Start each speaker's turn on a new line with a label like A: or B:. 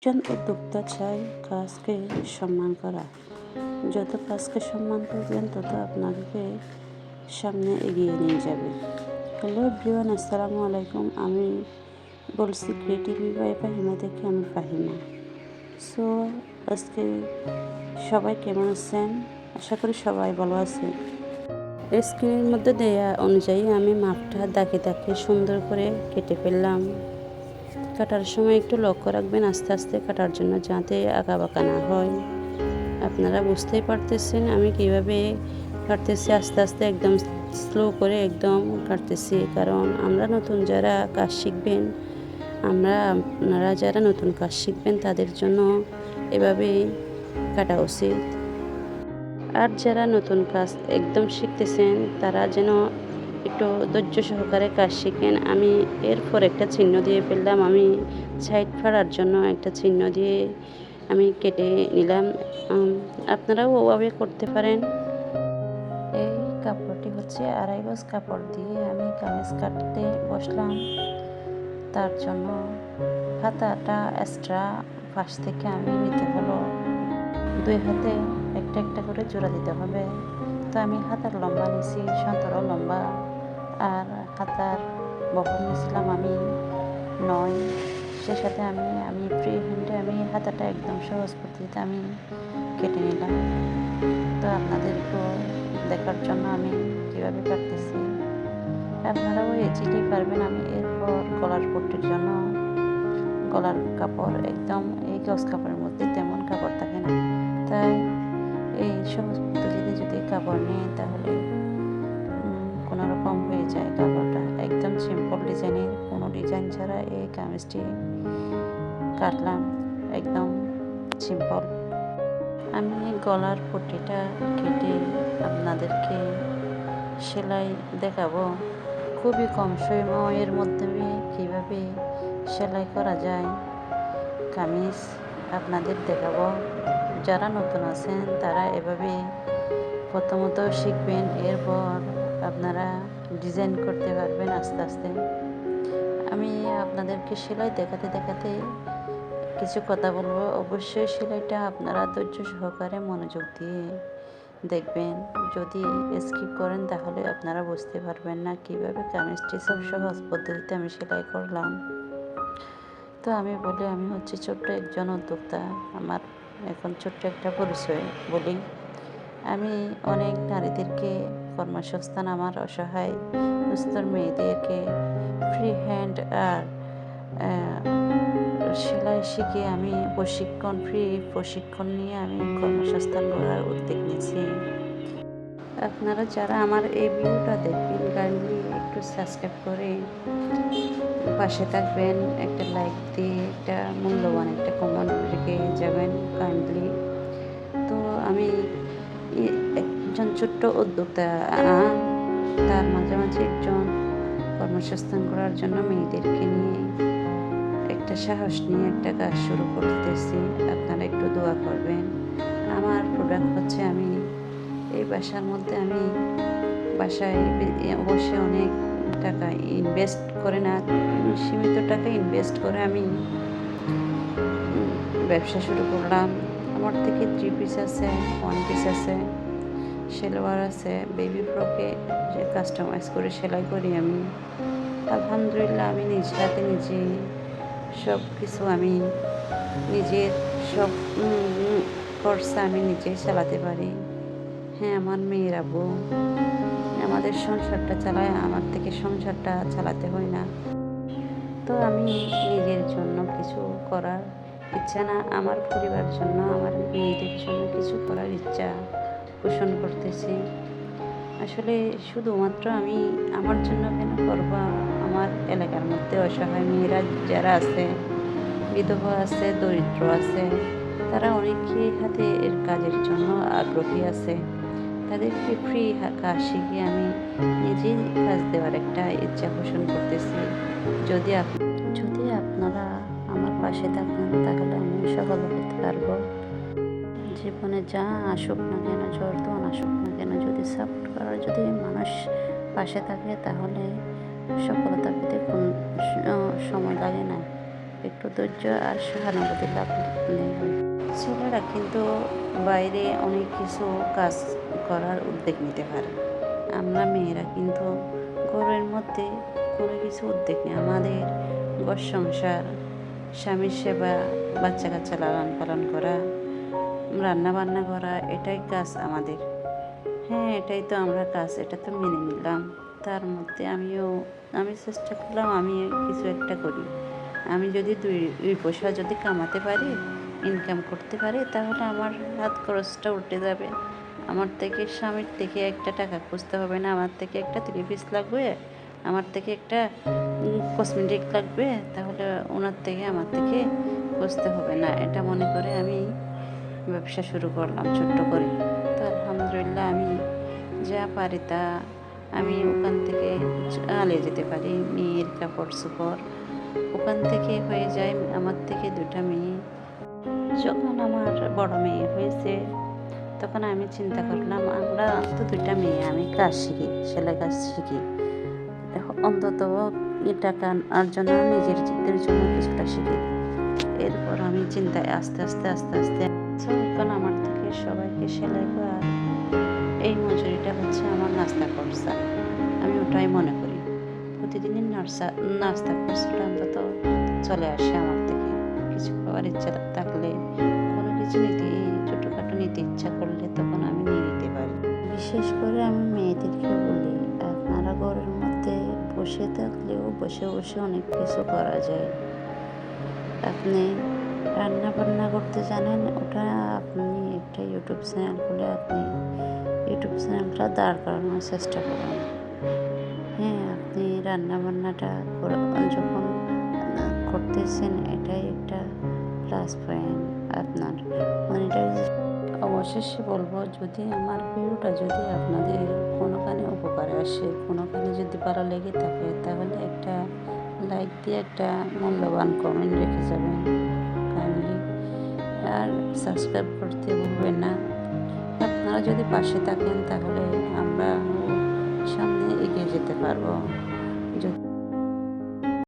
A: একজন উদ্যোক্তা চায় কাজকে সম্মান করা। যত কাজকে সম্মান করবেন তত আপনাকে সামনে এগিয়ে নিয়ে যাবে। হ্যালো এভরিওয়ান, আসসালামু আলাইকুম। আমি বলছি ক্রিয়েটিভি বাই ফাহিমা থেকে। আমি ফাহিমা। সো আজকে সবাই কেমন আছেন? আশা করি সবাই ভালো আছে। স্ক্রিনের মধ্যে দেয়া অনুযায়ী আমি মাপটা দাগে দাগে সুন্দর করে কেটে ফেললাম। কাটার সময় একটু লক্ষ্য রাখবেন আস্তে আস্তে কাটার জন্য, যাতে আঁকাবাঁকা না হয়। আপনারা বুঝতেই পারতেছেন আমি কিভাবে কাটতেছি, আস্তে আস্তে একদম স্লো করে একদম কাটতেছি। কারণ আমরা নতুন যারা কাজ শিখবেন, আপনারা যারা নতুন কাজ শিখবেন তাদের জন্য এভাবেই কাটা উচিত। আর যারা নতুন কাজ একদম শিখতেছেন তারা যেন একটু ধৈর্য সহকারে কাজ শিখেন। আমি এরপর একটা চিহ্ন দিয়ে ফেললাম। আমি সাইড ফাড়ার জন্য একটা চিহ্ন দিয়ে আমি কেটে নিলাম। আপনারাও ওভাবে করতে পারেন। এই কাপড়টি হচ্ছে 2.5 গজ কাপড় দিয়ে আমি কামিজ কাটতে বসলাম। তার জন্য হাতাটা এক্সট্রা পাশ থেকে আমি নিতে হলো। 2 হাতে একটা একটা করে জোড়া দিতে হবে। তো আমি হাতার লম্বা নিয়েছি 17 লম্বা, আর হাতার বহর নিয়েছিলাম আমি 9। সে সাথে আমি ফ্রি হ্যান্ডে আমি হাতাটা একদম সহজ পদ্ধতিতে আমি কেটে নিলাম। তো আপনাদের একটু দেখার জন্য আমি কীভাবে কাটতেছি, আপনারাও ইজিলি পারবেন। আমি এরপর গলার পট্টির জন্য গলার কাপড় একদম এই গজ কাপড়ের মধ্যে তেমন কাপড় থাকে না, তাই এই সহজ পদ্ধতিতে যদি কাপড় নিই তাহলে কোনো রকম হয়ে যায় কাপড়টা। একদম সিম্পল ডিজাইনের, কোনো ডিজাইন ছাড়া এই কামিজটি কাটলাম, একদম সিম্পল। আমি গলার পট্টিটা কেটে আপনাদেরকে সেলাই দেখাবো। খুবই কম সময়ের মধ্যে কীভাবে সেলাই করা যায় কামিজ আপনাদের দেখাবো। যারা নতুন আছেন তারা এভাবে প্রথমত শিখবেন, এরপর আপনারা ডিজাইন করতে পারবেন আস্তে আস্তে। আমি আপনাদেরকে সেলাই দেখাতে দেখাতে কিছু কথা বলবো। অবশ্যই সেলাইটা আপনারা ধৈর্য সহকারে মনোযোগ দিয়ে দেখবেন। যদি স্কিপ করেন তাহলে আপনারা বুঝতে পারবেন না কীভাবে কামিজটি সব সহজ পদ্ধতিতে আমি সেলাই করলাম। তো আমি হচ্ছে ছোট্ট একজন উদ্যোক্তা। আমার এখন ছোট্ট একটা পরিচয় বলি। আমি অনেক নারীদেরকে কর্মসংস্থান, আমার অসহায় দুস্থর মেয়েদেরকে ফ্রি হ্যান্ড আর সেলাই শিখে আমি প্রশিক্ষণ নিয়ে আমি কর্মসংস্থান করার উদ্যোগ নিয়েছি। আপনারা যারা আমার এই ভিডিওটা দেখবেন কাইন্ডলি একটু সাবস্ক্রাইব করে পাশে থাকবেন, একটা লাইক দিয়ে একটা মূল্যবান একটা কমেন্ট রেখে যাবেন কাইন্ডলি। তো আমি একজন ছোট্ট উদ্যোক্তা, তার মাঝে মাঝে একজন কর্মসংস্থান করার জন্য মেয়েদেরকে নিয়ে একটা সাহস নিয়ে একটা কাজ শুরু করতেছি। আপনারা একটু দোয়া করবেন। আমার প্রোডাক্ট হচ্ছে, আমি এই বাসার মধ্যে আমি বাসায় অবশ্যই অনেক টাকা ইনভেস্ট করে না, সীমিত টাকা ইনভেস্ট করে আমি ব্যবসা শুরু করলাম। আমার থেকে 3 পিস আছে, 1 পিস আছে, সেলোয়ার আছে, বেবি ফ্রকে কাস্টমাইজ করে সেলাই করি আমি। আলহামদুলিল্লাহ আমি নিজ হাতে নিজে সব কিছু, আমি নিজের সব খরচা আমি নিজেই চালাতে পারি। হ্যাঁ, আমার মেয়েরা আমাদের সংসারটা চালায়, আমার থেকে সংসারটা চালাতে হয় না। তো আমি নিজের জন্য কিছু করার ইচ্ছা না, আমার পরিবারের জন্য, আমার মেয়েদের জন্য কিছু করার ইচ্ছা পোষণ করতেছি। আসলে শুধুমাত্র আমি আমার জন্য কেন করব, আমার এলাকার মধ্যে অসহায় মেয়েরা যারা আছে, বিধবা আছে, দরিদ্র আছে, তারা অনেকেই হাতে এর কাজের জন্য আগ্রহী আছে। তাদেরকে ফ্রি কাজ শিখিয়ে আমি নিজেই কাজ দেওয়ার একটা ইচ্ছা পোষণ করতেছি। যদি আপনারা আমার পাশে থাকেন তাহলে আমি সফল হতে পারবো। জীবনে যা আসুক না কেন, যতন আসুক না কেন, যদি সাপোর্ট করার যদি মানুষ পাশে থাকে তাহলে সফলতা পেতে কোনো সময় লাগে না। একটু ধৈর্য আর সহানুভূতি রাখলে হয়। ছেলেরা কিন্তু বাইরে অনেক কিছু কাজ করার উদ্যোগ নিতে পারে, আমরা মেয়েরা কিন্তু ঘরের মধ্যে কোনো কিছু উদ্যোগ নেই। আমাদের ঘর সংসার, স্বামীর সেবা, বাচ্চা কাচ্চা লালন পালন করা, রান্না বান্না করা, এটাই কাজ আমাদের। হ্যাঁ, এটাই তো আমরা কাজ, এটা তো মেনে নিলাম। তার মধ্যে আমি চেষ্টা করলাম আমি কিছু একটা করি। আমি যদি দুই পয়সা যদি কামাতে পারি, ইনকাম করতে পারি, তাহলে আমার হাত খরচটা উঠে যাবে। আমার থেকে স্বামীর থেকে একটা টাকা খুঁজতে হবে না, আমার থেকে একটা 3 পিস লাগবে, আমার থেকে একটা কসমেটিক লাগবে, তাহলে ওনার থেকে আমার থেকে খুঁজতে হবে না। এটা মনে করে আমি ব্যবসা শুরু করলাম ছোট্ট করে। তো আলহামদুলিল্লাহ আমি যা পারি তা আমি ওখান থেকে চালিয়ে যেতে পারি। মেয়ের কাপড় চোপড় ওখান থেকে হয়ে যায়। আমার থেকে 2টা মেয়ে। যখন আমার বড় মেয়ে হয়েছে তখন আমি চিন্তা করলাম আমরা তো 2টা মেয়ে, আমি কাজ শিখি, সেলাই কাজ শিখি, অন্তত টাকা জন্য নিজের জন্য কিছুটা শিখি। এরপর আমি চিন্তায় আস্তে আস্তে এখন আমার থেকে সবাইকে সেলাই করা এই মজুরিটা হচ্ছে আমার নাস্তা খরচা। আমি ওটাই মনে করি প্রতিদিনই নাস্তা খরচাটা অন্তত চলে আসে আমার থেকে। কিছু খাওয়ার ইচ্ছা থাকলে, কোনো কিছু নিতে, ছোটোখাটো নিতে ইচ্ছা করলে তখন আমি নিয়ে নিতে পারি। বিশেষ করে আমি মেয়েদেরকে বলি, আপনারা ঘরের মধ্যে বসে থাকলেও বসে বসে অনেক কিছু করা যায়। আপনি রান্না বান্না করতে জানেন, ওটা আপনি একটা ইউটিউব চ্যানেল খুলে আপনি ইউটিউব চ্যানেলটা দাঁড় করানোর চেষ্টা করুন। হ্যাঁ, আপনি রান্না বান্নাটা যখন করতেছেন, এটাই একটা প্লাস পয়েন্ট আপনার মনিটাইজেশন। অবশেষে বলবো, যদি আমার ভিডিওটা যদি আপনাদের কোনোখানে উপকারে আসে, কোনোখানে যদি ভালো লেগে থাকে, তাহলে একটা লাইক দিয়ে একটা মূল্যবান কমেন্ট রেখে যাবেন কাইন্ডলি। আর সাবস্ক্রাইব করতে ভুলবেন না। আপনারা যদি পাশে থাকেন তাহলে আমরা সামনে এগিয়ে যেতে পারবো।